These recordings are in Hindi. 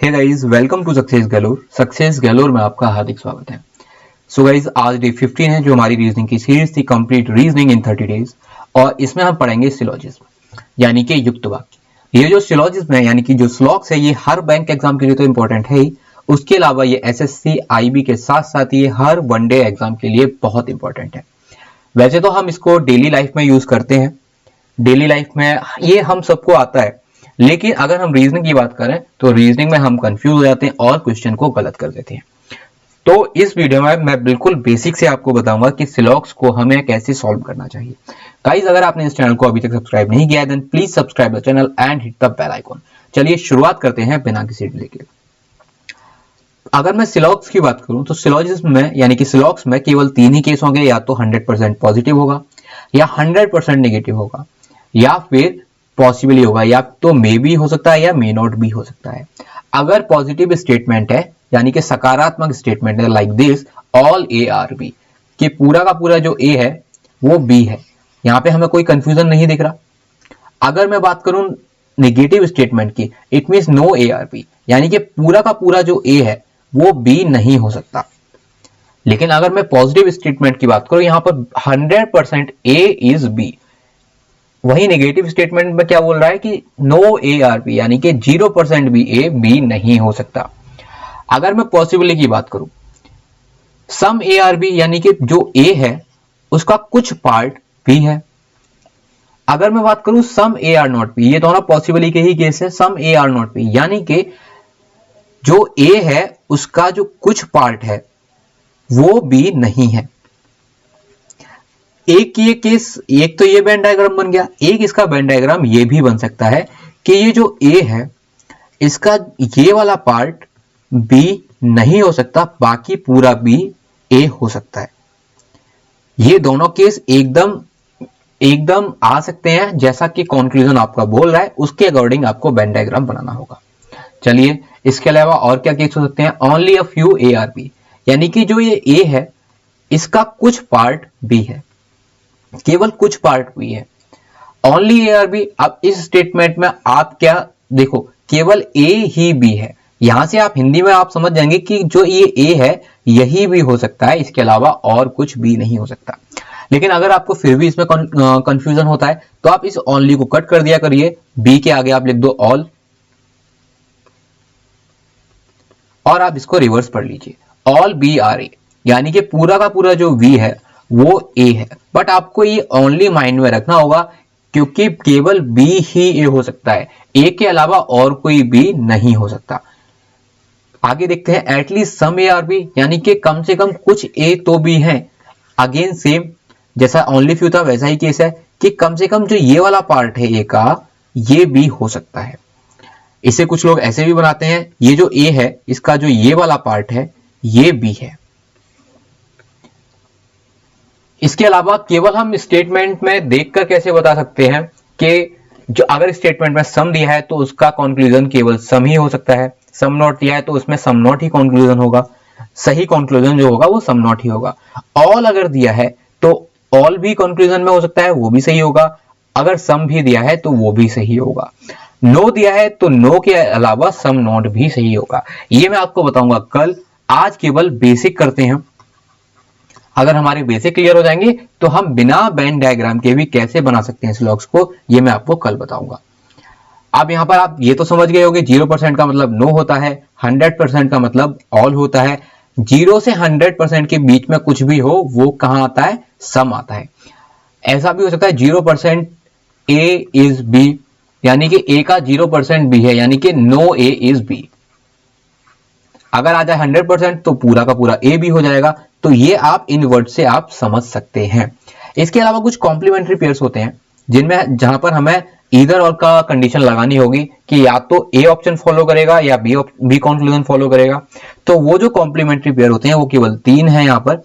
Hey guys, welcome to Success Galore. Success Galore में आपका हार्दिक स्वागत है। सो गाइस, आज डे 15 है जो हमारी रीजनिंग की सीरीज थी, कंप्लीट रीजनिंग इन 30 डेज। और इसमें हम पढ़ेंगे सिलोजिज्म यानी कि युक्त वाक्य। ये जो सिलोजिज्म है यानी कि जो स्लॉक्स है, ये हर बैंक एग्जाम के लिए तो इंपॉर्टेंट है ही, उसके अलावा ये एसएससी आईबी के साथ साथ ये हर वनडे एग्जाम के लिए बहुत इंपॉर्टेंट है। वैसे तो हम इसको डेली लाइफ में यूज करते हैं, डेली लाइफ में ये हम सबको आता है, लेकिन अगर हम रीजनिंग की बात करें तो रीजनिंग में हम कंफ्यूज हो जाते हैं और क्वेश्चन को गलत कर देते हैं। तो इस वीडियो में मैं बिल्कुल बेसिक से आपको बताऊंगा कि सिलॉक्स को हमें कैसे सॉल्व करना चाहिए। गाइस, अगर आपने इस चैनल को अभी तक सब्सक्राइब नहीं किया है then please subscribe the channel and hit the bell icon. चलिए शुरुआत करते हैं बिना किसी डिले के। अगर मैं सिलॉक्स की बात करूं तो सिलॉजिज्म में यानी कि सिलॉक्स में केवल तीन ही केस होंगे, या तो 100% पॉजिटिव होगा, या 100% नेगेटिव होगा, या फिर पॉसिबली होगा, या तो मे भी हो सकता है या मे नॉट भी हो सकता है। अगर पॉजिटिव स्टेटमेंट है यानी कि सकारात्मक स्टेटमेंट है like this all A are B, कि पूरा का पूरा जो ए है वो बी है, यहां पे हमें कोई कंफ्यूजन नहीं दिख रहा। अगर मैं बात करूं नेगेटिव स्टेटमेंट की, it means no A are B, यानी कि पूरा का पूरा जो ए है वो बी नहीं हो सकता। लेकिन अगर मैं पॉजिटिव स्टेटमेंट की बात करूं, यहां पर 100% ए इज बी। वही नेगेटिव स्टेटमेंट में क्या बोल रहा है कि नो ए आर बी, यानी कि 0% भी ए बी नहीं हो सकता। अगर मैं पॉसिबिलिटी की बात करूं, सम ए आर बी, यानी कि जो ए है उसका कुछ पार्ट बी है। अगर मैं बात करूं सम ए आर नॉट बी, ये दोनों पॉसिबिलिटी के ही केस है। सम ए आर नॉट बी यानी कि जो ए है उसका जो कुछ पार्ट है वो बी नहीं है। एक ये केस, एक तो ये वेन डायग्राम बन गया, एक इसका वेन डायग्राम ये भी बन सकता है कि ये जो ए है इसका ये वाला पार्ट बी नहीं हो सकता, बाकी पूरा बी ए हो सकता है। ये दोनों केस एकदम एकदम आ सकते हैं, जैसा कि कंक्लूजन आपका बोल रहा है उसके अकॉर्डिंग आपको वेन डायग्राम बनाना होगा। चलिए, इसके अलावा और क्या केस हो सकते हैं? Only a few A are B, यानी कि जो ये ए है इसका कुछ पार्ट बी है, केवल कुछ पार्ट बी है। Only A are B. अब इस स्टेटमेंट में आप क्या देखो, केवल ए ही बी है। यहां से आप हिंदी में आप समझ जाएंगे कि जो ये ए है यही भी हो सकता है, इसके अलावा और कुछ भी नहीं हो सकता। लेकिन अगर आपको फिर भी इसमें कंफ्यूजन होता है तो आप इस ओनली को कट कर दिया करिए, बी के आगे आप लिख दो ऑल, और आप इसको रिवर्स पढ़ लीजिए ऑल बी आर ए, यानी कि पूरा का पूरा जो वी है वो ए है। बट आपको ये ओनली माइंड में रखना होगा क्योंकि केवल बी ही ए हो सकता है, ए के अलावा और कोई बी नहीं हो सकता। आगे देखते हैं at least some A are B, यानी कि कम से कम कुछ ए तो भी हैं। अगेन सेम जैसा ओनली फ्यू था वैसा ही केस है कि कम से कम जो ये वाला पार्ट है ए का ये भी हो सकता है। इसे कुछ लोग ऐसे भी बनाते हैं, ये जो ए है इसका जो ये वाला पार्ट है ये बी है। इसके अलावा केवल हम स्टेटमेंट में देखकर कैसे बता सकते हैं कि जो अगर स्टेटमेंट में सम दिया है तो उसका कंक्लूजन केवल सम ही हो सकता है, सम नॉट दिया है तो उसमें सम नॉट ही कंक्लूजन होगा, सही कंक्लूजन जो होगा वो सम नॉट ही होगा। ऑल अगर दिया है तो ऑल भी कंक्लूजन में हो सकता है, वो भी सही होगा। अगर सम भी दिया है तो वो भी सही होगा। नो दिया है तो नो के अलावा सम नॉट भी सही होगा। ये मैं आपको बताऊंगा कल। आज केवल बेसिक करते हैं। अगर हमारे बेसिक क्लियर हो जाएंगे तो हम बिना वेन डायग्राम के भी कैसे बना सकते हैं स्लॉक्स को, ये मैं आपको कल बताऊंगा। अब यहां पर आप ये तो समझ गए होंगे 0% का मतलब नो होता है, 100% का मतलब ऑल होता है। 0 से 100% के बीच में कुछ भी हो वो कहां आता है? सम आता है। ऐसा भी हो सकता है 0% ए इज बी, यानी कि ए का 0% बी है, यानी कि नो ए इज बी। अगर आ जाए 100% तो पूरा का पूरा ए भी हो जाएगा। तो ये आप इन वर्ड से आप समझ सकते हैं। इसके अलावा कुछ कॉम्प्लीमेंट्री पेयर्स होते हैं जिनमें जहां पर हमें ईदर और का कंडीशन लगानी होगी कि या तो ए ऑप्शन फॉलो करेगा या बी कंक्लूजन फॉलो करेगा। तो वो जो कॉम्प्लीमेंट्री पेयर होते हैं वो केवल तीन है। यहाँ पर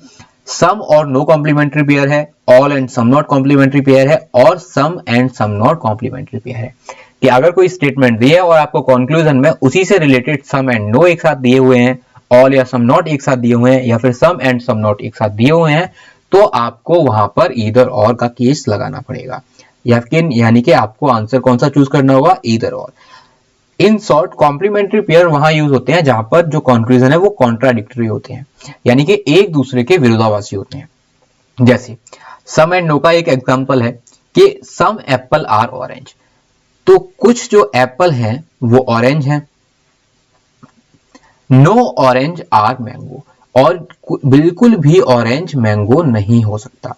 सम और नो कॉम्प्लीमेंट्री पेयर है, all and some not complementary pair है, और some and some not complementary pair है। कि अगर कोई स्टेटमेंट दी है और आपको कंक्लूजन में उसी से रिलेटेड सम एंड नो एक साथ दिए हुए हैं, ऑल या सम नॉट एक साथ दिए हुए हैं, या फिर सम एंड सम नॉट एक साथ दिए हुए हैं, तो आपको वहां पर ईदर और का केस लगाना पड़ेगा। यानी कि आपको आंसर कौन सा चूज करना होगा? ईदर और। इन शॉर्ट कॉम्प्लीमेंट्री पेयर वहां यूज होते हैं जहां पर जो कंक्लूजन है वो कॉन्ट्राडिक्टरी होते हैं, यानी कि एक दूसरे के विरोधाभासी होते हैं। जैसे सम एंड नो का एक एग्जांपल है कि सम एप्पल आर ऑरेंज, तो कुछ जो एप्पल हैं वो ऑरेंज हैं। नो ऑरेंज आर मैंगो, और बिल्कुल भी ऑरेंज मैंगो नहीं हो सकता।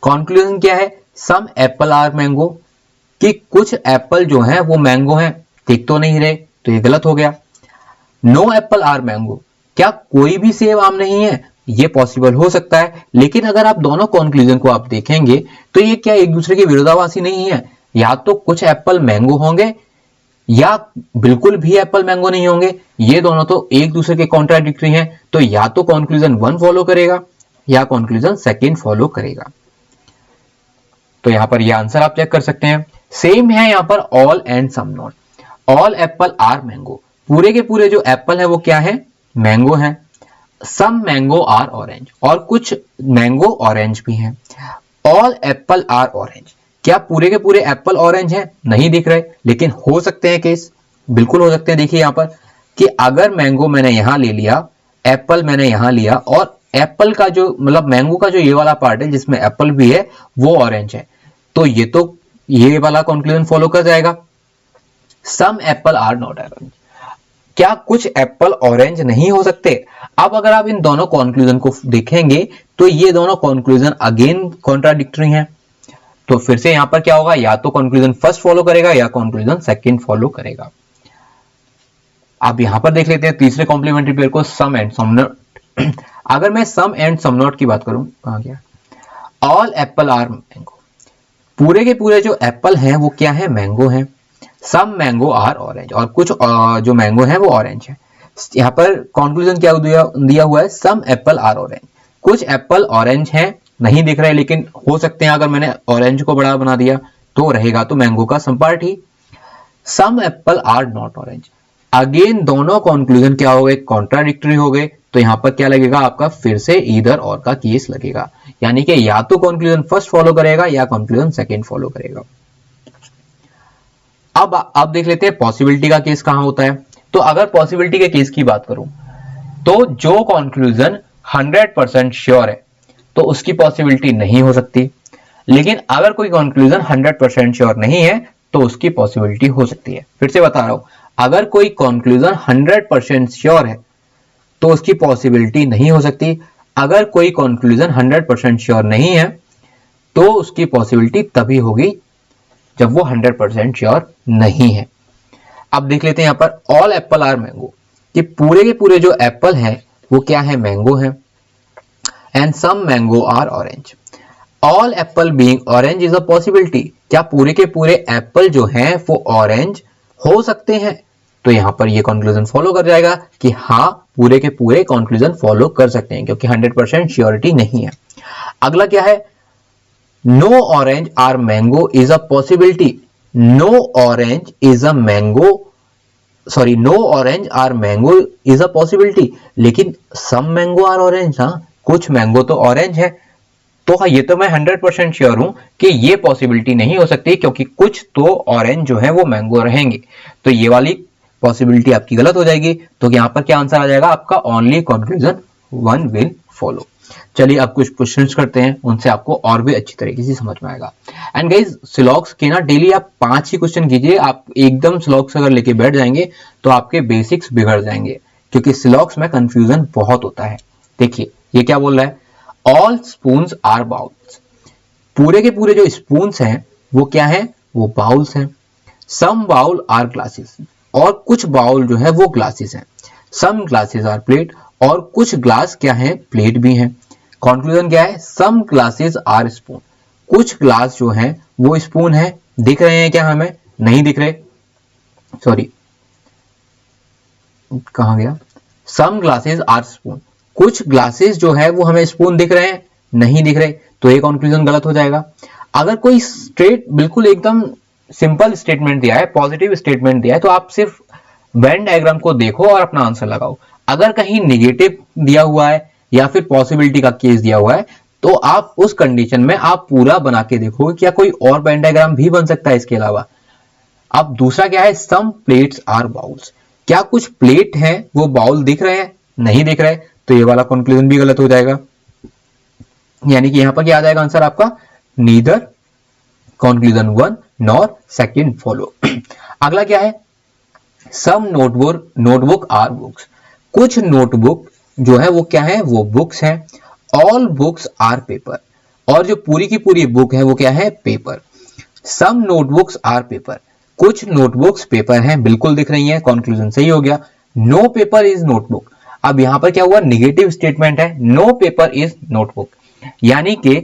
कंक्लूजन क्या है? सम एप्पल आर मैंगो, कि कुछ एप्पल जो हैं वो मैंगो हैं, दिख तो नहीं रहे, तो ये गलत हो गया। नो एप्पल आर मैंगो, क्या कोई भी सेब आम नहीं है? ये पॉसिबल हो सकता है, लेकिन अगर आप दोनों कंक्लूजन को आप देखेंगे तो ये क्या एक दूसरे के विरोधाभासी नहीं है? या तो कुछ एप्पल मैंगो होंगे या बिल्कुल भी एप्पल मैंगो नहीं होंगे, ये दोनों तो एक दूसरे के कॉन्ट्राडिक्टरी हैं। तो या तो कंक्लूजन 1 फॉलो करेगा या कंक्लूजन 2 फॉलो करेगा। तो यहां पर ये आंसर आप चेक कर सकते हैं। सेम है यहां पर all and some not. All apple are mango, पूरे के पूरे जो एप्पल है वो क्या है? मैंगो है। सम मैंगो आर ऑरेंज, और कुछ मैंगो ऑरेंज भी हैं। ऑल एप्पल आर ऑरेंज, क्या पूरे के पूरे एप्पल ऑरेंज हैं? नहीं दिख रहे, लेकिन हो सकते हैं केस, बिल्कुल हो सकते हैं। देखिए यहां पर कि अगर मैंगो मैंने यहां ले लिया, एप्पल मैंने यहां लिया, और एप्पल का जो मतलब मैंगो का जो ये वाला पार्ट है जिसमें एप्पल भी है वो ऑरेंज है, तो ये वाला कंक्लूजन फॉलो कर जाएगा। सम एप्पल आर नॉट ऑरेंज, क्या कुछ एप्पल ऑरेंज नहीं हो सकते? अब अगर आप इन दोनों कंक्लूजन को देखेंगे तो ये दोनों कंक्लूजन अगेन कॉन्ट्राडिक्टरी हैं। तो फिर से यहां पर क्या होगा? या तो कंक्लूजन फर्स्ट फॉलो करेगा या कंक्लूजन सेकंड फॉलो करेगा। अब यहां पर देख लेते हैं तीसरे कॉम्प्लीमेंट्री पेयर को, सम एंड सम नॉट। अगर मैं सम एंड सम नॉट की बात करूं, कहां गया? ऑल एप्पल आर मैंगो, पूरे के पूरे जो एप्पल हैं वो क्या है? मैंगो हैं। सम मैंगो आर ऑरेंज, और कुछ जो मैंगो हैं वो ऑरेंज है। यहाँ पर कंक्लूजन क्या दिया हुआ है? सम एप्पल आर ऑरेंज, कुछ एप्पल ऑरेंज हैं, नहीं दिख रहे लेकिन हो सकते हैं। अगर मैंने ऑरेंज को बड़ा बना दिया तो रहेगा तो मैंगो का सम पार्ट ही। Some apple are not orange, again दोनों कंक्लूजन क्या हो गए? कॉन्ट्राडिक्टरी हो गए। तो यहां पर क्या लगेगा आपका? फिर से ईदर और का केस लगेगा, यानी कि या तो कंक्लूजन फर्स्ट फॉलो करेगा या कंक्लूजन सेकंड फॉलो करेगा। अब देख लेते हैं पॉसिबिलिटी का केस कहां होता है। तो अगर पॉसिबिलिटी के केस की बात करूं तो जो कंक्लूजन 100% श्योर है तो उसकी पॉसिबिलिटी नहीं हो सकती, लेकिन अगर कोई कंक्लूजन 100% श्योर नहीं है तो उसकी पॉसिबिलिटी हो सकती है। फिर से बता रहा हूं, अगर कोई कंक्लूजन 100% श्योर है तो उसकी पॉसिबिलिटी नहीं हो सकती। अगर कोई कंक्लूजन 100% श्योर नहीं है तो उसकी पॉसिबिलिटी तभी होगी जब वो 100% श्योर नहीं है। अब देख लेते हैं यहां पर ऑल एप्पल आर मैंगो, कि पूरे के पूरे जो एप्पल हैं वो क्या है? मैंगो है। And some mango are orange, all apple being orange is a possibility, क्या पूरे के पूरे एप्पल जो हैं वो ऑरेंज हो सकते हैं? तो यहां पर ये कंक्लूजन फॉलो कर जाएगा कि हाँ पूरे के पूरे कंक्लूजन फॉलो कर सकते हैं, क्योंकि 100% श्योरिटी नहीं है। अगला क्या है? No orange are mango is a possibility, no orange is a mango, sorry no orange are mango is a possibility, लेकिन सम मैंगो आर ऑरेंज, हाँ कुछ मैंगो तो ऑरेंज है। तो हाँ ये तो मैं 100% श्योर हूं कि ये पॉसिबिलिटी नहीं हो सकती, क्योंकि कुछ तो ऑरेंज जो है वो मैंगो रहेंगे। तो ये वाली पॉसिबिलिटी आपकी गलत हो जाएगी। तो यहां पर क्या आंसर आ जाएगा आपका? Only conclusion 1 will follow. चलिए अब कुछ क्वेश्चंस करते हैं, उनसे आपको और भी अच्छी तरीके से समझ में आएगा। एंड गाइस सिलॉक्स के ना डेली आप 5 ही क्वेश्चन कीजिए। आप एकदम सिलॉक्स अगर लेके बैठ जाएंगे तो आपके बेसिक्स बिगड़ जाएंगे, क्योंकि सिलॉक्स में कंफ्यूजन बहुत होता है। देखिए ये क्या बोल रहा है? ऑल स्पून्स आर बाउल्स, पूरे के पूरे जो स्पून्स हैं वो क्या है? वो बाउल्स हैं। सम बाउल आर ग्लासेस, और कुछ बाउल जो है वो ग्लासेस हैं। सम ग्लासेस आर प्लेट, और कुछ ग्लास क्या है? प्लेट भी हैं। कंक्लूजन क्या है? सम ग्लासेस आर स्पून, कुछ ग्लास जो हैं वो स्पून है। दिख रहे हैं क्या हमें? नहीं दिख रहे, सॉरी कहां गया? सम ग्लासेस आर स्पून, कुछ ग्लासेस जो है वो हमें स्पून दिख रहे हैं, नहीं दिख रहे, तो ये कंक्लूजन गलत हो जाएगा। अगर कोई स्ट्रेट बिल्कुल एकदम सिंपल स्टेटमेंट दिया है, पॉजिटिव स्टेटमेंट दिया है, तो आप सिर्फ वेन डायग्राम को देखो और अपना आंसर लगाओ। अगर कहीं निगेटिव दिया हुआ है या फिर पॉसिबिलिटी का केस दिया हुआ है तो आप उस कंडीशन में आप पूरा बना के देखोगे क्या कोई और वेन डायग्राम भी बन सकता है इसके अलावा। अब दूसरा क्या है, सम प्लेट्स आर बाउल्स, क्या कुछ प्लेट हैं वो बाउल दिख रहे हैं, नहीं दिख रहे, तो ये वाला कंक्लूजन भी गलत हो जाएगा, यानी कि यहां पर क्या आ जाएगा आंसर आपका, neither conclusion 1 nor second follow. अगला क्या है, सम नोटबुक आर बुक्स, कुछ नोटबुक जो है वो क्या है, वो बुक्स हैं, ऑल बुक्स आर पेपर, और जो पूरी की पूरी बुक है वो क्या है, paper. Some notebooks are paper, कुछ नोटबुक्स पेपर हैं, बिल्कुल दिख रही हैं, कंक्लूजन सही हो गया। नो पेपर इज नोटबुक, अब यहां पर क्या हुआ, निगेटिव स्टेटमेंट है, नो पेपर इज नोटबुक, यानी कि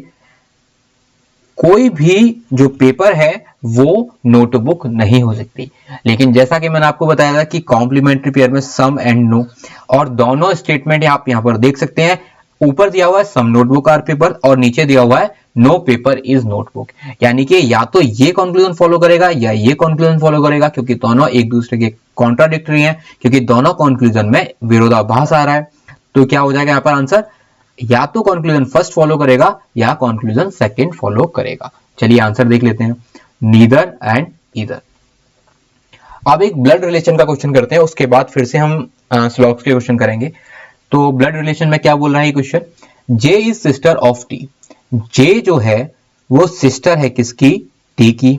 कोई भी जो पेपर है वो नोटबुक नहीं हो सकती। लेकिन जैसा कि मैंने आपको बताया था कि कॉम्प्लीमेंट्री पेयर में सम एंड नो, और दोनों स्टेटमेंट आप यहां पर देख सकते हैं, ऊपर दिया हुआ है सम नोटबुक आर पेपर और नीचे दिया हुआ है नो पेपर इज नोटबुक, यानी कि या तो ये कंक्लूजन फॉलो करेगा या ये कंक्लूजन फॉलो करेगा, क्योंकि दोनों एक दूसरे के कॉन्ट्राडिक्टरी हैं, क्योंकि दोनों कंक्लूजन में विरोधाभास आ रहा है। तो क्या हो जाएगा यहां पर आंसर, या तो कंक्लूजन फर्स्ट फॉलो करेगा या कंक्लूजन सेकंड फॉलो करेगा। चलिए आंसर देख लेते हैं, नीदर एंड ईदर। अब एक ब्लड रिलेशन का क्वेश्चन करते हैं, उसके बाद फिर से हम स्लॉग्स के क्वेश्चन करेंगे। तो ब्लड रिलेशन में क्या बोल रहा है ये question, J is sister of T, J जो है वो सिस्टर है किसकी, टी की।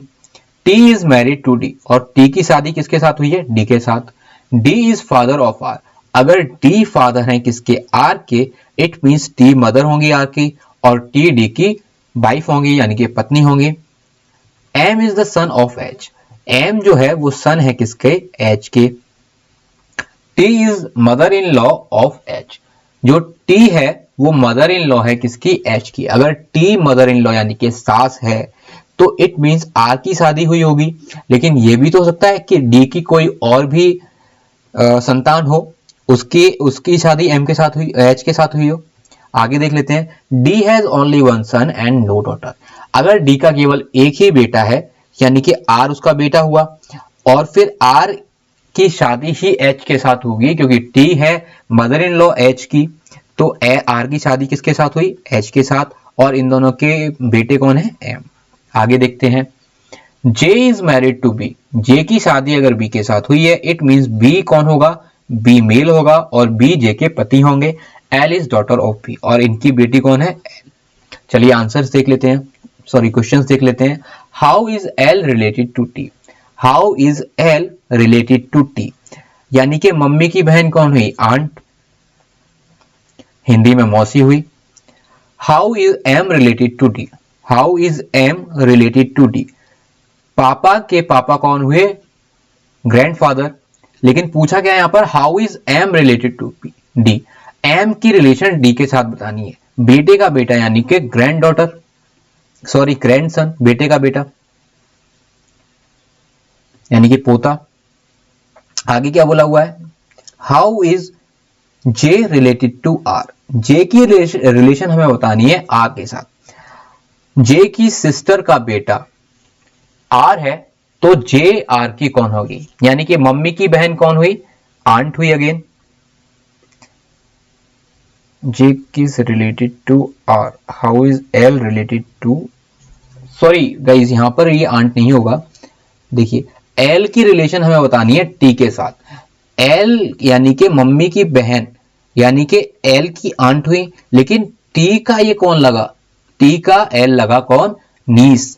T is married to D, और टी की शादी किसके साथ हुई है, डी के साथ। D is father of R, अगर डी फादर है किसके, आर के, इट मींस टी मदर होंगी आर की, और टी डी की वाइफ होंगी यानी कि पत्नी होंगी। M is the son of H, M जो है वो सन है किसके, एच के। T is mother in law of H, जो टी है वो मदर इन लॉ है किसकी, एच की। अगर टी मदर इन लॉ यानी कि सास है तो इट मींस आर की शादी हुई होगी, लेकिन ये भी तो हो सकता है कि डी की कोई और भी संतान हो, उसकी उसकी शादी एम के साथ हुई, एच के साथ हुई हो। आगे देख लेते हैं, D has only one son and no daughter, अगर डी का केवल एक ही बेटा है यानी कि आर उसका बेटा हुआ, और फिर आर की शादी ही एच के साथ होगी, क्योंकि टी है मदर इन लॉ एच की, तो आर की शादी किसके साथ हुई, एच के साथ, और इन दोनों के बेटे कौन है, एम। आगे देखते हैं, जे इज मैरिड टू बी, जे की शादी अगर बी के साथ हुई है, इट मींस बी कौन होगा, बी मेल होगा और बी जे के पति होंगे। L is daughter of B, और इनकी बेटी कौन है, एल। चलिए आंसर्स देख लेते हैं, सॉरी क्वेश्चंस देख लेते हैं। How is L related to T, how is L related to T, यानी कि मम्मी की बहन कौन हुई, आंट, हिंदी में मौसी हुई। How is M related to D, how is M related to D, पापा के पापा कौन हुए, ग्रैंडफादर। लेकिन पूछा गया यहां पर how is M related to D, M की रिलेशन डी के साथ बतानी है, बेटे का बेटा यानी कि ग्रैंड डॉटर, सॉरी ग्रैंडसन, बेटे का बेटा यानी कि पोता। आगे क्या बोला हुआ है, how is J related to R, J की रिलेशन हमें बतानी है आर के साथ। जे की सिस्टर का बेटा आर है, तो जे आर की कौन होगी, यानी कि मम्मी की बहन कौन हुई, आंट हुई अगेन। जे किस related to R, how is L related to, sorry guys यहां पर ये आंट नहीं होगा, देखिए एल की रिलेशन हमें बतानी है टी के साथ। एल यानी कि मम्मी की बहन, यानी कि एल की आंट हुई, लेकिन टी का ये कौन लगा, टी का एल लगा कौन, नीस,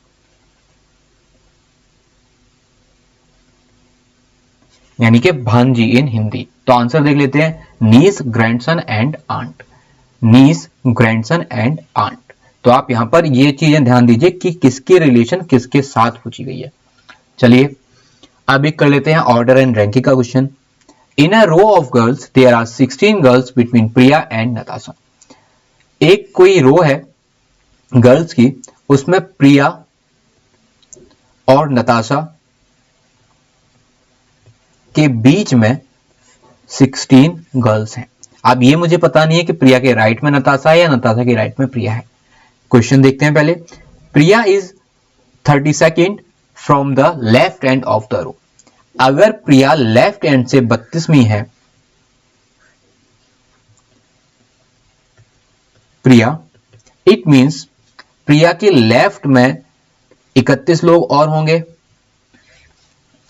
यानी कि भांजी इन हिंदी। तो आंसर देख लेते हैं, niece grandson and aunt, niece grandson and aunt. तो आप यहां पर ये चीजें ध्यान दीजिए कि किसकी रिलेशन किसके साथ पूछी गई है। चलिए अब एक कर लेते हैं ऑर्डर एंड रैंकिंग का question. In a row of girls there are 16 girls between Priya and Natasha, एक कोई रो है गर्ल्स की, उसमें प्रिया और नताशा के बीच में 16 गर्ल्स हैं। अब ये मुझे पता नहीं है कि प्रिया के राइट में नताशा है या नताशा के राइट में प्रिया है। क्वेश्चन देखते हैं पहले, Priya is 32nd from the left end of the row, अगर प्रिया लेफ्ट एंड से 32वीं है, प्रिया, इट मींस प्रिया के लेफ्ट में 31 लोग और होंगे,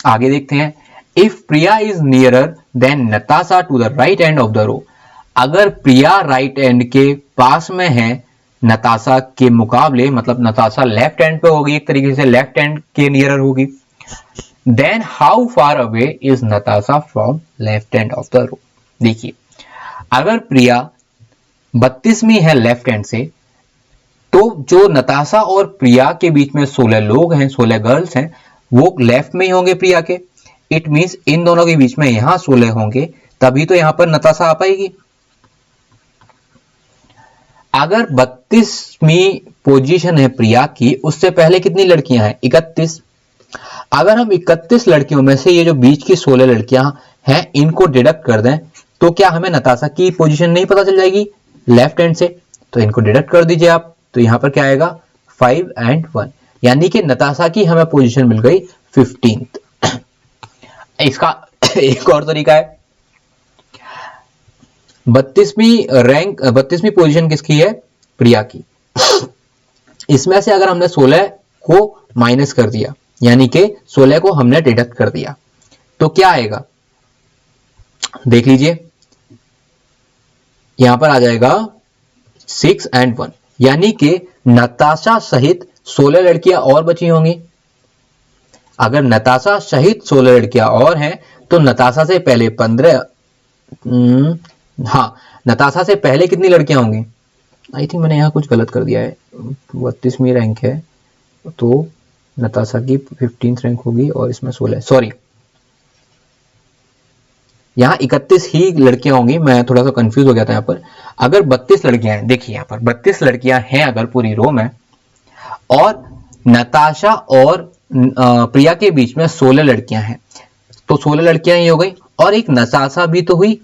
आगे देखते हैं, if Priya is nearer than Natasha to the right end of the row, अगर प्रिया राइट एंड के पास में है नताशा के मुकाबले, मतलब नताशा लेफ्ट एंड पे होगी, एक तरीके से लेफ्ट एंड के नियरर होगी, then how far away is Natasha from left end of the row. देखिए, अगर प्रिया 32वीं है लेफ्ट हैंड से, तो जो नताशा और प्रिया के बीच में 16 लोग हैं, 16 गर्ल्स हैं, वो लेफ्ट में ही होंगे प्रिया के। इट मींस इन दोनों के बीच में यहां 16 होंगे, तभी तो यहां पर नताशा आ पाएगी। अगर 32वीं पोजीशन है प्रिया की, उससे पहले कितनी लड़कियां हैं? 31। अगर हम 31 लड़कियों में से ये जो बीच की 16 लड़कियां हैं इनको डिडक्ट कर दें, तो क्या हमें नताशा की पोजीशन नहीं पता चल जाएगी लेफ्ट हैंड से? तो इनको डिडक्ट कर दीजिए आप, तो यहां पर क्या आएगा 5 and 1, यानी कि नताशा की हमें पोजीशन मिल गई 15th। इसका एक और तरीका है, 32वीं पोजीशन किसकी है? प्रिया की। इसमें से अगर हमने 16 को माइनस कर दिया, यानी कि 16 को हमने डिडक्ट कर दिया, तो क्या आएगा? देख लीजिए, यहां पर आ जाएगा 6 and 1, यानी कि नताशा सहित 16 लड़कियां और बची होंगी। अगर नताशा सहित 16 लड़कियां और हैं, तो नताशा से पहले 15, हाँ, नताशा से पहले कितनी लड़कियां होंगी? आई थिंक मैंने यहां कुछ गलत कर दिया है, 32वीं रैंक है तो नताशा की 15th रैंक होगी और इसमें 16, सॉरी, यहां 31 ही लड़कियां होंगी, मैं थोड़ा सा कंफ्यूज हो गया था यहां पर। अगर 32 लड़कियां हैं, देखिए यहां पर 32 लड़कियां हैं अगर पूरी रो में, और नताशा और प्रिया के बीच में 16 लड़कियां हैं, तो 16 लड़कियां ही हो गई, और एक नताशा भी तो हुई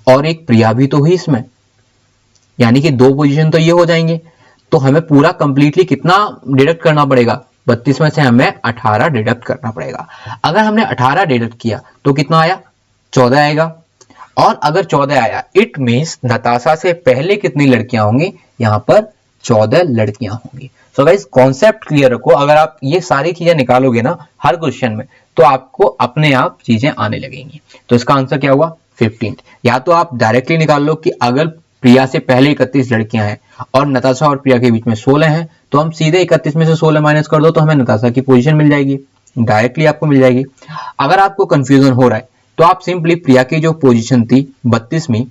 और एक प्रिया भी तो हुई इसमें, यानी कि 2 पोजीशन तो ये हो जाएंगे। तो हमें पूरा कंप्लीटली कितना डिडक्ट करना पड़ेगा? 32 में से हमें 18 डिडक्ट करना पड़ेगा। अगर हमने 18 डिडक्ट किया तो कितना आया? 14 आएगा। और अगर 14 आया, इट मींस नताशा से पहले कितनी लड़कियां होंगी? यहां पर 14 लड़कियां होंगी। सो गाइस, कॉन्सेप्ट क्लियर रखो। अगर आप ये सारी चीजें निकालोगे ना हर क्वेश्चन में, तो आपको अपने आप चीजें आने लगेंगी। तो इसका आंसर क्या हुआ? 15th। या तो आप डायरेक्टली निकाल लो कि अगर प्रिया से पहले 31 लड़कियां हैं और नताशा और प्रिया के बीच में 16 हैं, तो हम सीधे 31 में से 16 माइनस कर दो, तो हमें नताशा की पोजीशन मिल जाएगी, डायरेक्टली आपको मिल जाएगी। अगर आपको कंफ्यूजन हो रहा है, तो आप सिंपली प्रिया की जो पोजीशन थी 32वीं,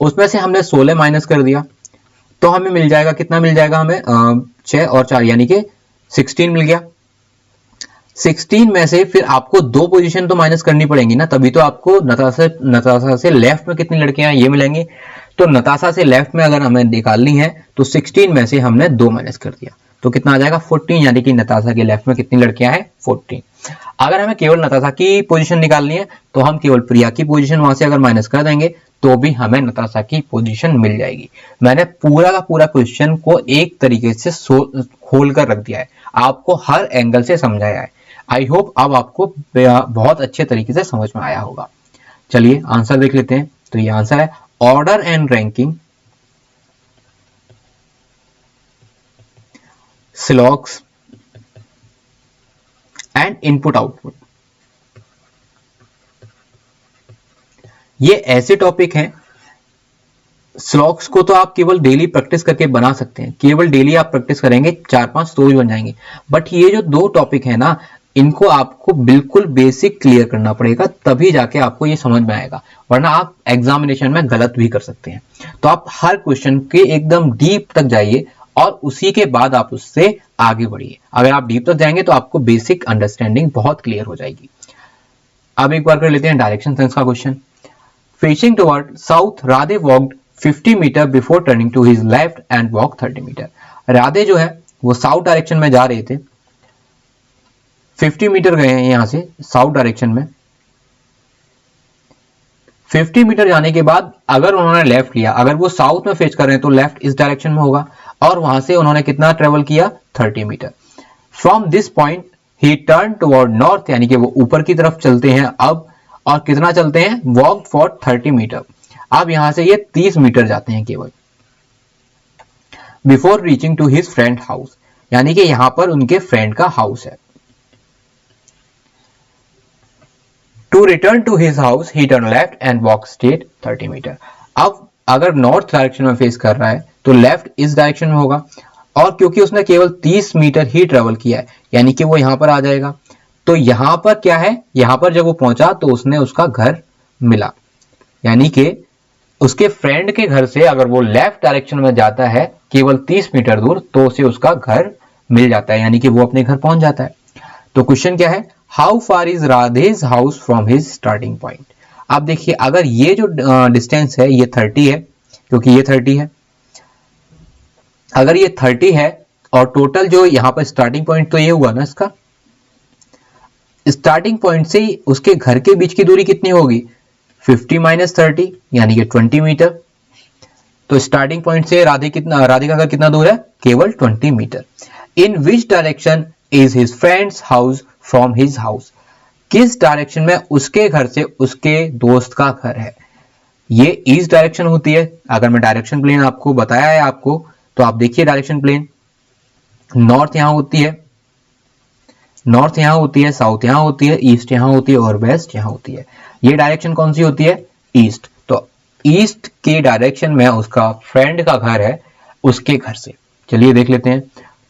उसमें से हमने 16 माइनस कर दिया, तो हमें मिल जाएगा, कितना मिल जाएगा हमें? 6 और 4 यानी कि 16 मिल गया। 16 में से फिर आपको 2 पोजीशन तो माइनस करनी पड़ेंगी ना, तभी तो आपको नताशा से लेफ्ट में कितनी लड़कियां ये मिलेंगी। तो नताशा से लेफ्ट में अगर हमें निकालनी है, तो 16 में से हमने 2 माइनस कर दिया, तो कितना आ जाएगा? 14, यानी कि नताशा के लेफ्ट में कितनी लड़कियां हैं? 14। अगर हमें केवल नताशा की पोजीशन निकालनी है, तो हम केवल प्रिया की पोजीशन वहां से अगर माइनस कर देंगे, तो भी हमें नताशा की पोजीशन मिल जाएगी। मैंने पूरा का पूरा क्वेश्चन को एक तरीके से खोल कर रख दिया है, आपको हर एंगल से समझाया है। आई होप अब आपको बहुत अच्छे तरीके से समझ में आया होगा। चलिए आंसर देख लेते हैं। तो ये आंसर है, order and ranking slogs and input output. ये ऐसे टॉपिक हैं, स्लॉग्स को तो आप केवल डेली प्रैक्टिस करके बना सकते हैं, केवल डेली आप प्रैक्टिस करेंगे 4-5 तो ही बन जाएंगे। बट ये जो 2 टॉपिक है ना, इनको आपको बिल्कुल बेसिक क्लियर करना पड़ेगा, तभी जाके आपको ये समझ में आएगा, वरना आप एग्जामिनेशन में गलत भी कर सकते हैं। तो आप हर क्वेश्चन के एकदम डीप तक जाइए और उसी के बाद आप उससे आगे बढ़िए। अगर आप डीप तक जाएंगे तो आपको बेसिक अंडरस्टैंडिंग बहुत क्लियर हो जाएगी। अब एक बार कर लेते हैं डायरेक्शन सेंस का question. Facing toward south, Radhe walked 50 meter before turning to his left and walk 30 meter. Radhe जो है वो साउथ डायरेक्शन में जा रहे थे, 50 मीटर गए हैं यहां से साउथ डायरेक्शन में। 50 मीटर जाने के बाद अगर उन्होंने लेफ्ट लिया, अगर वो साउथ में फेस कर रहे हैं तो लेफ्ट इस डायरेक्शन में होगा, और वहां से उन्होंने कितना ट्रेवल किया? 30 meter. From this point he turn toward north, यानी कि वो ऊपर की तरफ चलते हैं अब, और कितना चलते हैं? Walk for 30 meter. अब यहां से ये 30 मीटर जाते हैं केवल। Before reaching to his friend house, यानी कि यहां पर उनके फ्रेंड का हाउस है। To return to his house he turn left and walk straight 30 meter. अब अगर नॉर्थ डायरेक्शन में फेस कर रहा है तो लेफ्ट इस डायरेक्शन में होगा, और क्योंकि उसने केवल 30 मीटर ही ट्रेवल किया है यानी कि वो यहां पर आ जाएगा। तो यहां पर क्या है, यहां पर जब वो पहुंचा तो उसने उसका घर मिला, यानी कि उसके फ्रेंड के घर से अगर वो लेफ्ट डायरेक्शन में जाता है केवल 30 मीटर दूर तो उसे उसका घर मिल जाता है, यानी कि वो अपने घर पहुंच जाता है। तो क्वेश्चन क्या है, how far is Radhe's house from his starting point. आप देखिए अगर ये जो डिस्टेंस है ये 30 है, क्योंकि ये 30 है, अगर ये 30 है और टोटल जो यहां पर स्टार्टिंग पॉइंट तो ये हुआ ना, इसका स्टार्टिंग पॉइंट से उसके घर के बीच की दूरी कितनी होगी, 50 माइनस 30 यानी कि 20 मीटर। तो स्टार्टिंग पॉइंट से राधे का घर कितना दूर है, केवल 20 meter. In which direction is his friends house from his house, किस डायरेक्शन में उसके घर से उसके दोस्त का घर है। ये ईस्ट डायरेक्शन होती है। अगर मैं डायरेक्शन प्लेन आपको बताया है आपको, तो आप देखिए डायरेक्शन प्लेन, नॉर्थ यहां होती है, नॉर्थ यहां होती है, साउथ यहां होती है, ईस्ट यहां होती है और वेस्ट यहां होती है। ये डायरेक्शन कौन सी होती है, ईस्ट। तो ईस्ट के डायरेक्शन में उसका फ्रेंड का घर है उसके घर से। चलिए देख लेते हैं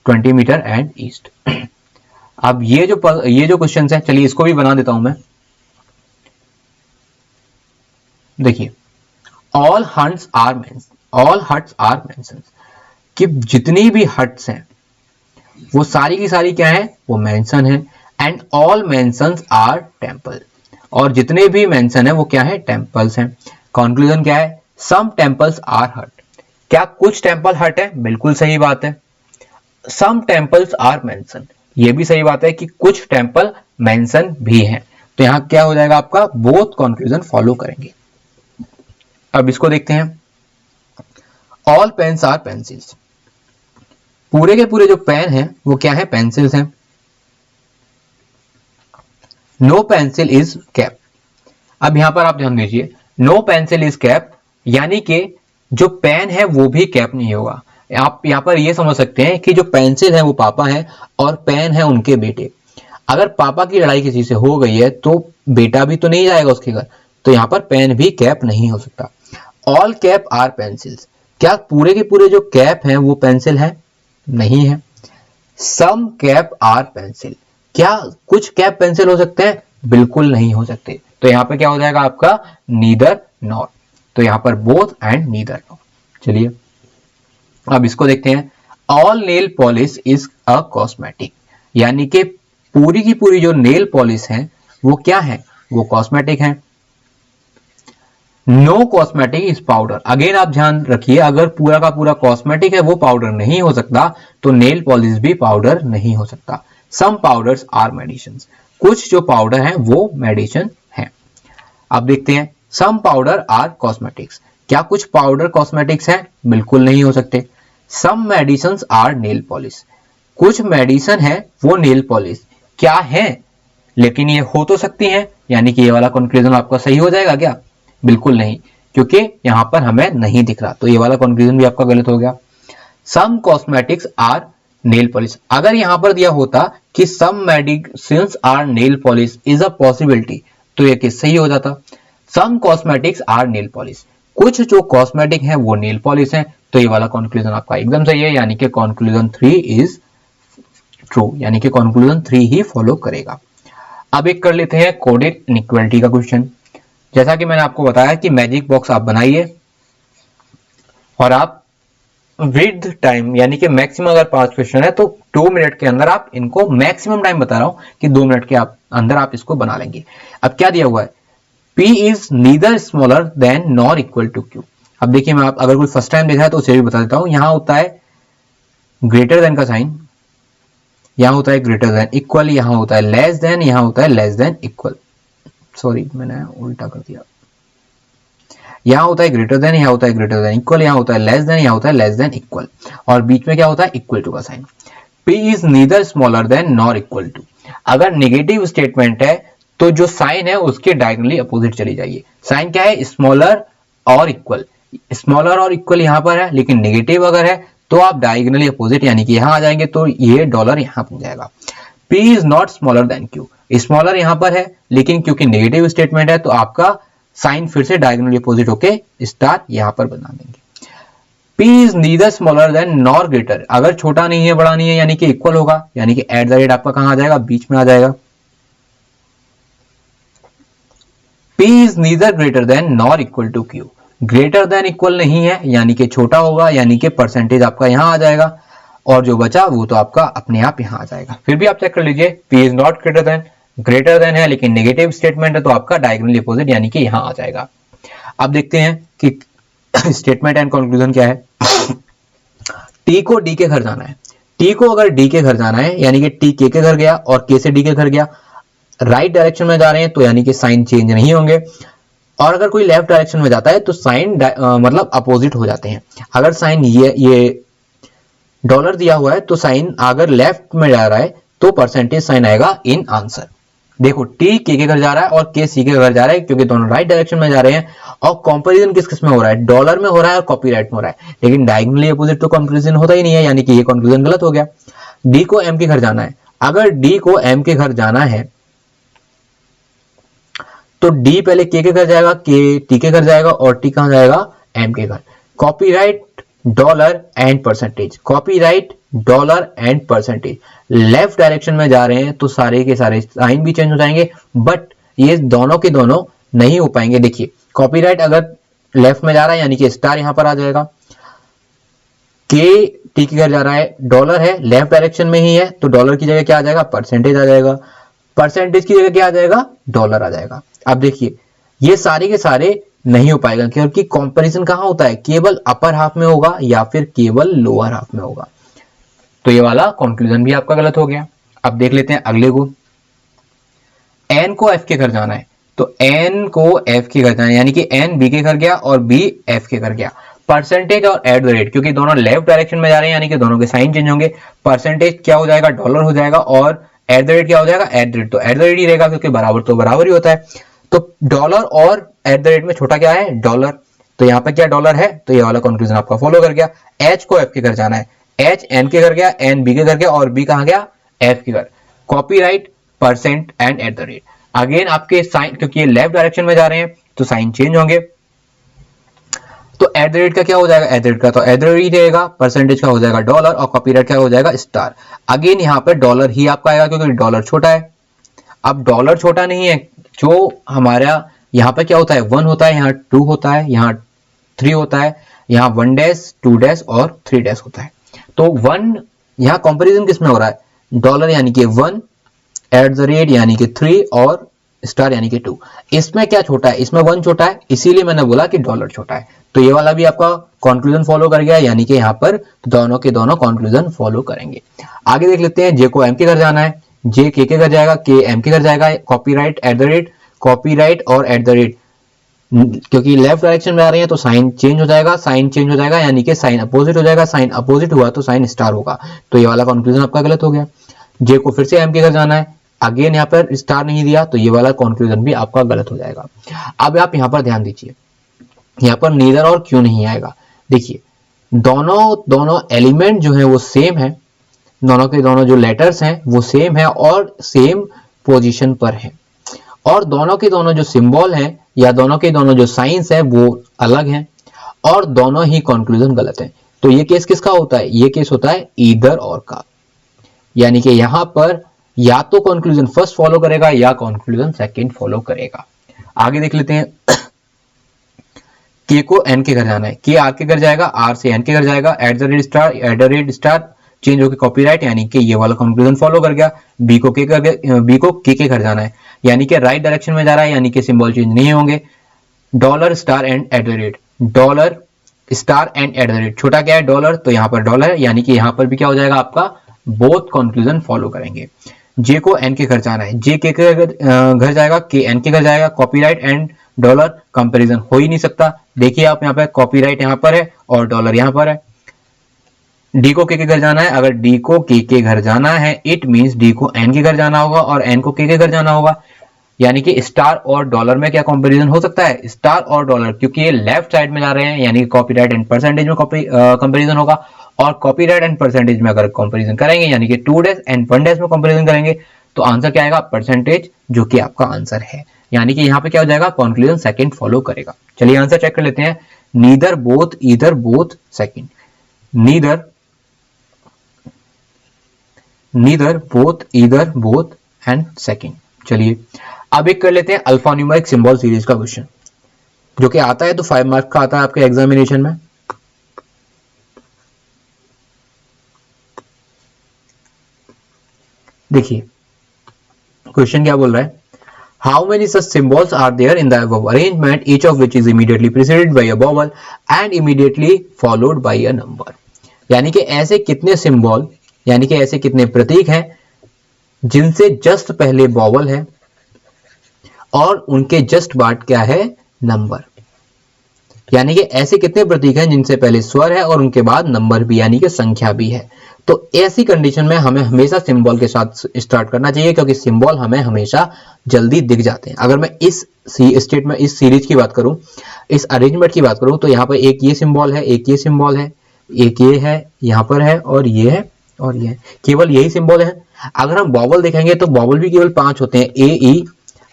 20 मीटर एंड ईस्ट। अब ये जो क्वेश्चन है, चलिए इसको भी बना देता हूं मैं। देखिए ऑल हट्स आर मेंशन्स, कि जितनी भी हट्स हैं वो सारी की सारी क्या है, वो मेंशन है। And all mansions are temple, और जितने भी मेंशन है वो क्या है, टेम्पल्स हैं। कंक्लूजन क्या है, सम टेम्पल्स आर हट, क्या कुछ टेम्पल हट है, बिल्कुल सही बात है। सम टेम्पल्स आर मेंशन, ये भी सही बात है कि कुछ टेम्पल मेंशन भी हैं। तो यहां क्या हो जाएगा आपका, बोथ कंक्लूजन फॉलो करेंगे। अब इसको देखते हैं, ऑल पेन्स आर पेंसिल्स, पूरे के पूरे जो पेन हैं वो क्या है, पेंसिल्स हैं। नो पेंसिल इज कैप, अब यहां पर आप ध्यान दीजिए, नो पेंसिल इज कैप, यानी कि जो पेन है वो भी कैप नहीं होगा। आप यहां पर ये समझ सकते हैं कि जो पेंसिल है वो पापा है और पेन है उनके बेटे। अगर पापा की लड़ाई किसी से हो गई है तो बेटा भी तो नहीं जाएगा उसके घर, तो यहां पर पेन भी कैप नहीं हो सकता। ऑल कैप आर पेंसिल्स, क्या पूरे के पूरे जो कैप हैं वो पेंसिल है, नहीं है। सम कैप आर पेंसिल, क्या कुछ कैप पेंसिल हो सकते हैं, बिल्कुल नहीं हो सकते। तो यहां पर क्या हो जाएगा आपका, नीदर नॉर। तो यहां पर बोथ एंड नीदर नॉर। चलिए अब इसको देखते हैं, all nail polish is a cosmetic, यानी कि पूरी की पूरी जो नेल पॉलिश है वो क्या है, वो कॉस्मेटिक है। No cosmetic is powder, again आप ध्यान रखिए, अगर पूरा का पूरा कॉस्मेटिक है वो पाउडर नहीं हो सकता तो नेल पॉलिश भी पाउडर नहीं हो सकता। सम पाउडर्स आर मेडिसिन, कुछ जो पाउडर है वो मेडिसिन है। अब देखते हैं, सम पाउडर आर कॉस्मेटिक्स, क्या कुछ पाउडर कॉस्मेटिक्स हैं, बिल्कुल नहीं हो सकते। Some medicine are nail polish, कुछ मेडिसिन है वो नेल पॉलिश क्या है, लेकिन ये हो तो सकती है, यानी कि ये वाला कंक्लूजन आपका सही हो जाएगा क्या, बिल्कुल नहीं, क्योंकि यहां पर हमें नहीं दिख रहा, तो ये वाला कंक्लूजन भी आपका गलत हो गया। Some cosmetics are nail polish, अगर यहां पर दिया होता कि some medicines are nail polish is a possibility तो ये किस सही हो जाता। Some cosmetics are nail polish, कुछ जो कॉस्मेटिक है वो नेल पॉलिश है, तो ये वाला कंक्लूजन आपका एकदम सही है, यानी कि कंक्लूजन 3 इज ट्रू, यानी कि कंक्लूजन 3 ही फॉलो करेगा। अब एक कर लेते हैं कोडेड इनइक्वालिटी का क्वेश्चन। जैसा कि मैंने आपको बताया कि मैजिक बॉक्स आप बनाइए और आप विद टाइम, यानी कि मैक्सिमम अगर 5 क्वेश्चन है तो 2 मिनट के अंदर आप इनको, मैक्सिमम टाइम बता रहा हूं कि 2 मिनट के अंदर आप इसको बना लेंगे। अब क्या दिया हुआ है, P is neither smaller than nor equal to Q। अब देखिए मैं, आप अगर कोई फर्स्ट टाइम देखा है तो उसे भी बता देता हूं, यहां होता है ग्रेटर देन का साइन, यहां होता है ग्रेटर देन, इक्वल यहां होता है लेस देन, यहां होता है लेस देन इक्वल, सॉरी मैंने उल्टा कर दिया, यहां होता है ग्रेटर देन, यहां होता है ग्रेटर देन इक्वल, यहां होता है लेस देन, यहां होता है लेस देन इक्वल, और बीच में क्या होता है, इक्वल टू का sign. P is neither smaller than nor equal to, अगर नेगेटिव स्टेटमेंट है तो जो साइन है उसके डायगोनली अपोजिट चली जाइए। साइन क्या है, स्मॉलर और इक्वल, स्मॉलर और इक्वल यहां पर है, लेकिन नेगेटिव अगर है तो आप डायगोनली अपोजिट, यानी कि यहां आ जाएंगे तो ये डॉलर यहां बन जाएगा। P is not smaller than Q, smaller यहां पर है लेकिन क्योंकि नेगेटिव स्टेटमेंट है तो आपका साइन फिर से डायगोनली अपोजिट होके स्टार यहां पर बना देंगे। P is neither smaller than nor greater, अगर छोटा नहीं है बड़ा नहीं है यानी कि इक्वल होगा, यानी कि एट द रेट आपका कहां आ जाएगा, बीच में आ जाएगा। P is neither greater than nor equal to Q, greater than equal नहीं है यानी कि छोटा होगा, यानी कि परसेंटेज आपका यहां आ जाएगा और जो बचा वो तो आपका अपने आप यहां आ जाएगा। फिर भी आप चेक कर लीजिए, P is not greater than है लेकिन नेगेटिव स्टेटमेंट है तो आपका डायगोनली अपोजिट यानी कि यहां आ जाएगा। अब देखते हैं कि स्टेटमेंट एंड कंक्लूजन क्या है। T को D के घर जाना है, T को अगर D के घर जाना है यानी कि T K के घर गया और K से D के घर गया, राइट डायरेक्शन में जा रहे हैं तो यानी कि साइन चेंज नहीं होंगे, और अगर कोई लेफ्ट डायरेक्शन में जाता है तो साइन मतलब अपोजिट हो जाते हैं। अगर साइन ये डॉलर दिया हुआ है तो साइन अगर लेफ्ट में जा रहा है तो परसेंटेज साइन आएगा इन आंसर। देखो T K के घर जा रहा है और K C के घर जा रहा है क्योंकि दोनों राइट डायरेक्शन में जा रहे हैं, और कंपैरिजन किस में हो रहा है, डॉलर में हो रहा है और कॉपीराइट में हो रहा है, लेकिन डायगोनली अपोजिट तो कंपैरिजन होता ही नहीं है, यानी कि ये कंक्लूजन गलत हो गया। D को M के घर जाना है, अगर D को M के घर जाना है तो D पहले K के घर जाएगा, K T के घर जाएगा और T कहां जाएगा, M के घर। Copyright dollar and percentage, copyright dollar and percentage, left direction में जा रहे हैं तो सारे के सारे साइन भी चेंज हो जाएंगे, बट ये दोनों के दोनों नहीं हो पाएंगे। देखिए कॉपीराइट अगर लेफ्ट में जा रहा है यानी कि स्टार यहां पर आ जाएगा, के टी के घर जा रहा है, डॉलर है लेफ्ट डायरेक्शन में ही है तो डॉलर की जगह क्या आ जाएगा, परसेंटेज आ जाएगा, परसेंटेज की जगह क्या आ जाएगा, डॉलर आ जाएगा। अब देखिए ये सारे के सारे नहीं हो पाएगा क्योंकि कंपैरिजन कहां होता है, केवल अपर हाफ में होगा या फिर केवल लोअर हाफ में होगा, तो ये वाला कंक्लूजन भी आपका गलत हो गया। अब देख लेते हैं अगले को, एन को एफ के घर जाना है, तो एन को एफ के घर जाना है यानी कि एन बी के घर गया और बी एफ के घर गया। परसेंटेज और एट द रेट, क्योंकि दोनों लेफ्ट डायरेक्शन में जा रहे हैं यानी कि दोनों के साइन चेंज होंगे, परसेंटेज क्या हो जाएगा, डॉलर हो जाएगा, और एट द रेट क्या हो जाएगा, एट द रेट, तो एट द रेट ही रहेगा क्योंकि बराबर तो बराबर ही होता है। तो डॉलर और एट द रेट में छोटा क्या है, डॉलर, तो यहाँ पे क्या डॉलर है, तो ये वाला कंक्लूजन आपका फॉलो कर गया। एच को एफ के घर जाना है, एच एन के घर गया, एन बी के घर गया और बी कहां गया, एफ के घर। Copyright, percent and at the rate, again आपके साइन, क्योंकि ये लेफ्ट डायरेक्शन में जा रहे हैं तो साइन चेंज होंगे, तो एट द रेट का क्या हो जाएगा, एट द रेट का तो एट द रेट ही रहेगा, परसेंटेज का हो जाएगा डॉलर और कॉपीराइट का हो जाएगा स्टार। अगेन यहाँ पे डॉलर ही आपका आएगा क्योंकि डॉलर छोटा है। अब डॉलर छोटा नहीं है, जो हमारा यहाँ पे क्या होता है, 1 होता है, यहाँ 2 होता है, यहाँ 3 होता है, यहाँ 1 डैश 2 डैश और 3 डैश होता है। तो 1 यहाँ कंपैरिजन किस में हो रहा है, डॉलर यानी कि 1, एट द रेट यानी कि 3 और स्टार यानी कि 2। इसमें क्या छोटा है, इसमें 1 छोटा है, इसीलिए मैंने बोला कि डॉलर छोटा है। तो ये वाला भी आपका कंक्लूजन फॉलो कर गया, यानी कि यहाँ पर दोनों के दोनों कंक्लूजन फॉलो करेंगे। आगे देख लेते हैं, जे को एम के घर जाना है, जे के घर जाएगा, के एम के घर जाएगा। Copyright at the rate, copyright और एट द रेट, क्योंकि लेफ्ट डायरेक्शन में आ रहे हैं तो साइन चेंज हो जाएगा, साइन चेंज हो जाएगा यानी कि साइन अपोजिट हो जाएगा, साइन अपोजिट हुआ तो साइन स्टार होगा। तो ये वाला कंक्लूजन आपका गलत हो गया। जे को फिर से एम के घर जाना है, अगेन यहाँ पर स्टार नहीं दिया तो ये वाला कंक्लूजन भी आपका गलत हो जाएगा। अब आप यहाँ पर ध्यान दीजिए, यहाँ पर नीदर और क्यों नहीं आएगा। देखिए दोनों एलिमेंट जो है वो सेम है, दोनों के दोनों जो लेटर्स हैं वो सेम है और सेम पोजीशन पर है, और दोनों के दोनों जो सिंबल हैं या दोनों के दोनों जो साइंस हैं वो अलग हैं, और दोनों ही कंक्लूजन गलत है। तो ये केस किसका होता है, ये केस होता है ईदर और का, यानी कि यहां पर या तो कंक्लूजन फर्स्ट फॉलो करेगा या कंक्लूजन सेकंड फॉलो करेगा। आगे देख लेते हैं, के को एन के घर जाना है, के आर के घर जाएगा, आर से एन के घर जाएगा, at the rate star change होकर कॉपीराइट, यानी कि ये वाला कंक्लूजन फॉलो कर गया। बी को के घर जाना है, यानी कि राइट डायरेक्शन में जा रहा है, यानी कि सिंबल चेंज नहीं होंगे। Dollar star and at the rate, dollar star and at the rate, छोटा क्या है डॉलर, तो यहाँ पर डॉलर है, यानी कि यहाँ पर भी क्या हो जाएगा आपका, बोथ कंक्लूजन फॉलो करेंगे। जे को एन के घर जाना है, जे के घर जाएगा, के एन के घर जाएगा, कॉपीराइट एंड डॉलर कंपैरिजन हो ही नहीं सकता। देखिए आप यहाँ पे कॉपीराइट यहाँ पर है और डॉलर यहाँ पर है। डी को के घर जाना है, अगर डी को के घर जाना है इट मींस डी को एन के घर जाना होगा और एन को के घर जाना होगा, यानी कि स्टार और डॉलर में क्या कंपैरिजन हो सकता है, स्टार और डॉलर, क्योंकि ये लेफ्ट साइड में जा रहे हैं यानी कि कॉपीराइट एंड परसेंटेज में कंपैरिजन होगा, और कॉपीराइट एंड परसेंटेज में अगर कंपैरिजन करेंगे यानी कि 2 डेज एंड 1 डेज में कंपैरिजन करेंगे तो आंसर क्या आएगा, परसेंटेज, जो कि आपका आंसर है। यानी कि यहाँ पे क्या हो जाएगा, कंक्लूजन सेकंड फॉलो करेगा। चलिए आंसर चेक कर लेते हैं। Neither both either both second, neither both either both and second. चलिए अब एक कर लेते हैं अल्फा न्यूमेरिक सिंबल सीरीज का क्वेश्चन, जो कि आता है तो 5 मार्क का आता है आपके एग्जामिनेशन में। देखिए क्वेश्चन क्या बोल रहा है, how many such symbols are there in the above arrangement each of which is immediately preceded by a vowel and immediately followed by a number. यानी कि ऐसे कितने सिंबल, यानी कि ऐसे कितने प्रतीक हैं जिनसे जस्ट पहले वॉवल है और उनके जस्ट बाद क्या है, नंबर। यानी कि ऐसे कितने प्रतीक हैं जिनसे पहले स्वर है और उनके बाद नंबर भी यानी कि संख्या भी है। तो ऐसी कंडीशन में हमें हमेशा सिंबल के साथ स्टार्ट करना चाहिए, क्योंकि सिंबल हमें हमेशा जल्दी दिख जाते हैं। अगर मैं इस स्टेट में इस सीरीज की बात करूं, इस अरेंजमेंट की बात करूं, तो यहाँ पर एक ये सिंबल है, एक ये सिंबल है, एक ये है, यहाँ पर है और ये है और ये है, केवल यही सिंबल है। अगर हम बॉबल देखेंगे तो बॉबल भी केवल 5 होते हैं, ए ई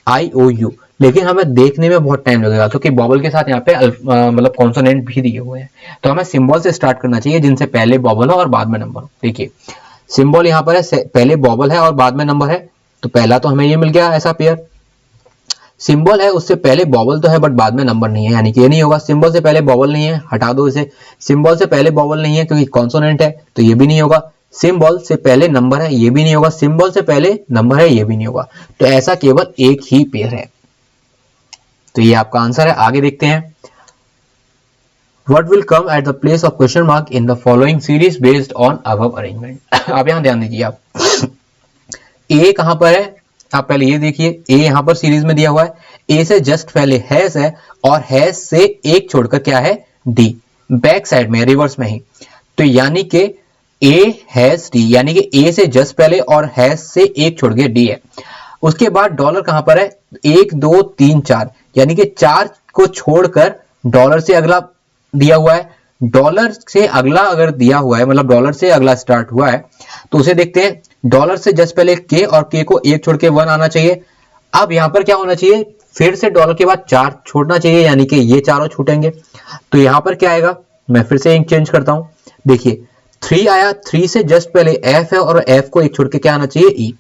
आई ओ यू, लेकिन हमें देखने में बहुत टाइम लगेगा क्योंकि बॉबल के साथ यहाँ पे मतलब कॉन्सोनेंट भी दिए हुए हैं। तो हमें सिंबल से स्टार्ट करना चाहिए जिनसे पहले बॉबल हो और बाद में नंबर हो। देखिए सिंबल यहाँ पर है, पहले बॉबल है और बाद में नंबर है, तो पहला तो हमें ये मिल गया ऐसा पेयर। सिंबल है उससे पहले बॉबल तो है बट बाद में नंबर नहीं है, यानी कि ये नहीं होगा। सिंबल से पहले बॉबल नहीं है, हटा दो इसे। सिंबल से पहले बॉबल नहीं है क्योंकि कॉन्सोनेंट है, तो ये भी नहीं होगा। सिंबल से पहले नंबर है, ये भी नहीं होगा। सिंबल से पहले नंबर है, ये भी नहीं होगा। तो ऐसा केवल एक ही पेयर है, तो ये आपका आंसर है। आगे देखते हैं, What will come at the place of question mark in the following series based on above arrangement? आप यहां ध्यान दीजिए, आप ए कहां पर है, आप पहले ये देखिए, ए यहां पर सीरीज में दिया हुआ है, ए से जस्ट पहले हैज है और हैज से एक छोड़कर क्या है, डी, बैक साइड में रिवर्स में ही। तो यानी कि ए हैज डी, यानी कि ए से जस्ट पहले और हैज से एक छोड़ के डी है। उसके बाद डॉलर कहां पर है, 1 2 3 4, यानी कि 4 को छोड़कर डॉलर से अगला दिया हुआ है। डॉलर से अगला अगर दिया हुआ है, मतलब डॉलर से अगला स्टार्ट हुआ है, तो उसे देखते हैं। डॉलर से जस्ट पहले के और के को एक छोड़ के 1 आना चाहिए। अब यहां पर क्या होना चाहिए, फिर से डॉलर के बाद 4 छोड़ना चाहिए, यानी कि ये चारों छूटेंगे। तो यहां पर क्या आएगा, मैं फिर से चेंज करता हूं। देखिए 3 आया, 3 से जस्ट पहले एफ है और एफ को एक छोड़ के क्या आना चाहिए, ई।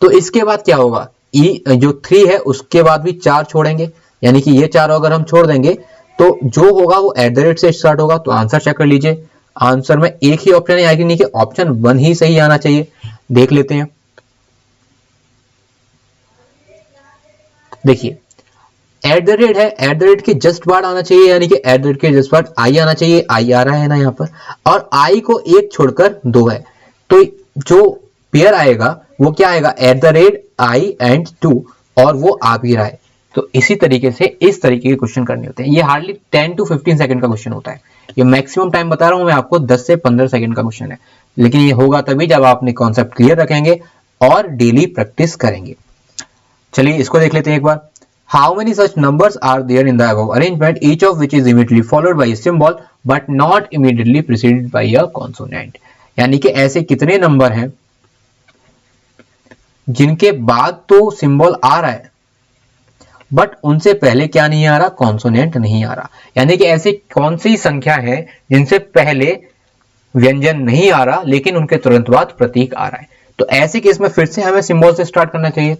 तो इसके बाद क्या होगा, ई जो 3 है उसके बाद भी 4 छोड़ेंगे, यानी कि ये चारों अगर हम छोड़ देंगे तो जो होगा वो एट द रेट से स्टार्ट होगा। तो आंसर चेक कर लीजिए, आंसर में एक ही ऑप्शन है, यानी कि ऑप्शन 1 ही सही आना चाहिए। देख लेते हैं, देखिए एट द रेट है, एट द रेट के जस्ट बाद आना चाहिए, यानी कि एट द रेट के जस्ट बाद आई आना चाहिए, आई आ रहा है ना यहाँ पर, और आई को एक छोड़कर 2 है। तो जो पेयर आएगा वो क्या आएगा, at the rate I and 2, और वो आ भी रहा है। तो इसी तरीके से इस तरीके के क्वेश्चन करने होते हैं। ये हार्डली 10 to 15 सेकंड का क्वेश्चन होता है। ये मैक्सिमम टाइम बता रहा हूं मैं आपको, 10 से 15 सेकंड का क्वेश्चन है, लेकिन ये होगा तभी जब आप अपने कॉन्सेप्ट क्लियर रखेंगे और डेली प्रैक्टिस करेंगे। चलिए इसको देख लेते हैं एक बार। How many such numbers are there in the above arrangement, each of which is immediately followed by a symbol but not immediately preceded by a consonant? यानी कि ऐसे कितने नंबर हैं जिनके बाद तो सिंबल आ रहा है बट उनसे पहले क्या नहीं आ रहा, कॉन्सोनेंट नहीं आ रहा। यानी कि ऐसी कौन सी संख्या है जिनसे पहले व्यंजन नहीं आ रहा लेकिन उनके तुरंत बाद प्रतीक आ रहा है। तो ऐसे केस में फिर से हमें सिंबल से स्टार्ट करना चाहिए।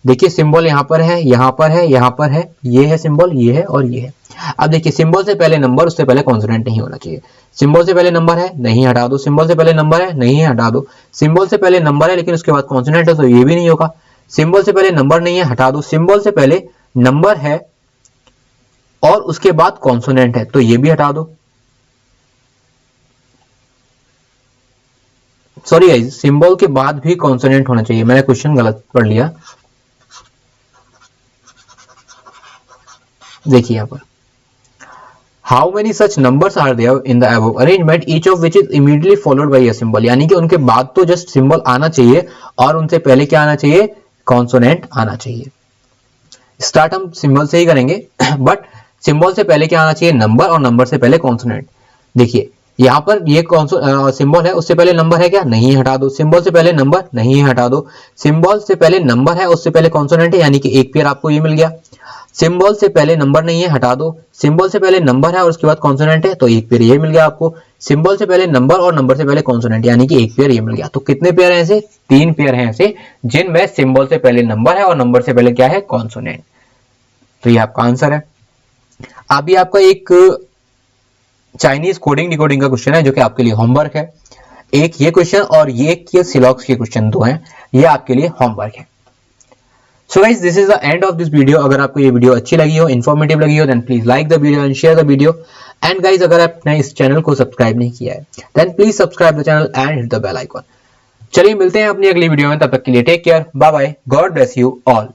देखिए सिंबल यहाँ पर है, यहाँ पर है, यहाँ पर है, ये है सिंबल, ये है और ये है। अब देखिए सिंबल से पहले नंबर, उससे पहले कॉन्सोनेंट नहीं होना चाहिए। सिंबल से पहले नंबर है, नहीं, हटा दो। सिंबल से पहले नंबर है, नहीं है, हटा दो। सिंबल से पहले नंबर है लेकिन उसके बाद कॉन्सोनेंट है, तो ये भी नहीं होगा। सिंबल से पहले नंबर नहीं है, हटा दो। सिंबल से पहले नंबर है और उसके बाद कॉन्सोनेंट है, तो ये भी हटा दो। सॉरी गाइस, सिंबल के बाद भी कॉन्सोनेंट होना चाहिए, मैंने क्वेश्चन गलत पढ़ लिया। देखिए यहाँ पर, how many such numbers are there in the above arrangement, each of which is immediately followed by a symbol. यानी कि उनके बाद तो जस्ट सिंबल आना चाहिए और उनसे पहले क्या आना चाहिए, कॉन्सोनेंट आना चाहिए। स्टार्ट हम सिंबल से ही करेंगे बट सिंबल से पहले क्या आना चाहिए, नंबर, और नंबर से पहले कॉन्सोनेंट। देखिए यहाँ पर ये कौन सा सिंबल है, उससे पहले नंबर है क्या, नहीं, हटा दो। सिंबल से पहले नंबर नहीं है, हटा दो। सिंबल से पहले नंबर है, उससे पहले कॉन्सोनेंट है, यानी कि एक पेयर आपको ये मिल गया। सिंबल से पहले नंबर नहीं है, हटा दो। सिंबल से पहले नंबर है और उसके बाद कॉन्सोनेंट है, तो एक पेयर ये मिल गया आपको। सिंबल से पहले नंबर और नंबर से पहले कॉन्सोनेंट, यानी कि एक पेयर ये मिल गया। तो कितने पेयर हैं ऐसे, 3 पेयर हैं ऐसे जिनमें सिंबल से पहले नंबर है और नंबर से पहले क्या है, कॉन्सोनेंट। तो ये आपका आंसर है। अभी आपका एक चाइनीज कोडिंग डिकोडिंग का क्वेश्चन है जो कि आपके लिए होमवर्क है। एक ये क्वेश्चन और ये सिलॉक्स के क्वेश्चन 2 हैं, ये आपके लिए होमवर्क है। So guys, this is the end of this video. अगर आपको ये वीडियो अच्छी लगी हो, इन्फॉर्मेटिव लगी हो, then please like the video and share the video. And guys, अगर आपने इस चैनल को सब्सक्राइब नहीं किया है, then please subscribe the channel and hit the bell icon. चलिए मिलते हैं अपनी अगली वीडियो में, तब तक के लिए take care, bye bye, God bless you all.